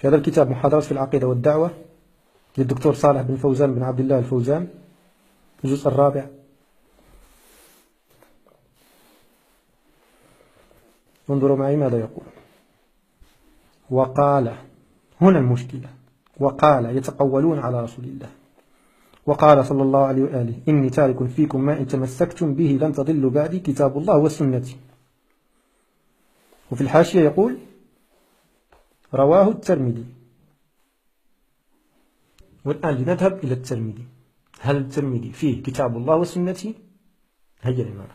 في هذا الكتاب محاضرات في العقيدة والدعوة للدكتور صالح بن فوزان بن عبد الله الفوزان، الجزء الرابع. انظروا معي ماذا يقول. وقال، هنا المشكلة، وقال يتقولون على رسول الله. وقال صلى الله عليه وآله: إني تارك فيكم ما إن تمسكتم به لن تضلوا بعدي، كتاب الله وسنتي. وفي الحاشية يقول: رواه الترمذي. والآن لنذهب إلى الترمذي. هل الترمذي فيه كتاب الله وسنتي؟ هيا لنا.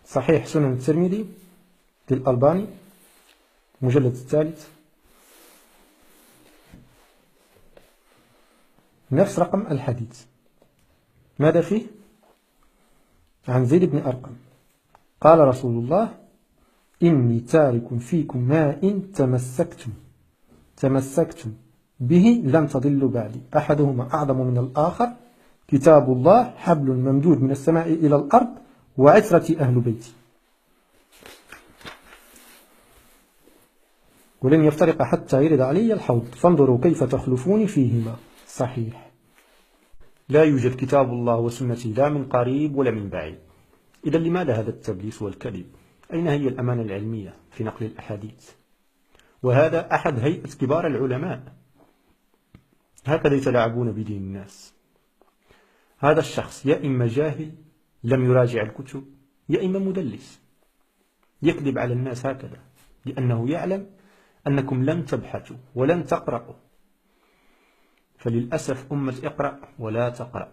صحيح سنن الترمذي للألباني، مجلد الثالث، نفس رقم الحديث. ماذا فيه؟ عن زيد بن أرقم قال رسول الله: إني تارك فيكم ما إن تمسكتم به لن تضلوا بعدي، أحدهما أعظم من الآخر، كتاب الله حبل ممدود من السماء إلى الأرض وعترة أهل بيتي، ولن يفترق حتى يرد علي الحوض، فانظروا كيف تخلفوني فيهما. صحيح، لا يوجد كتاب الله وسنتي لا من قريب ولا من بعيد. إذا لماذا هذا التبليس والكذب؟ أين هي الأمانة العلمية في نقل الأحاديث؟ وهذا أحد هيئة كبار العلماء. هكذا يتلاعبون بدين الناس. هذا الشخص يا إما جاهل لم يراجع الكتب، يا إما مدلس يكذب على الناس هكذا، لأنه يعلم أنكم لن تبحثوا ولن تقرأوا. فللأسف أمة اقرأ ولا تقرأ.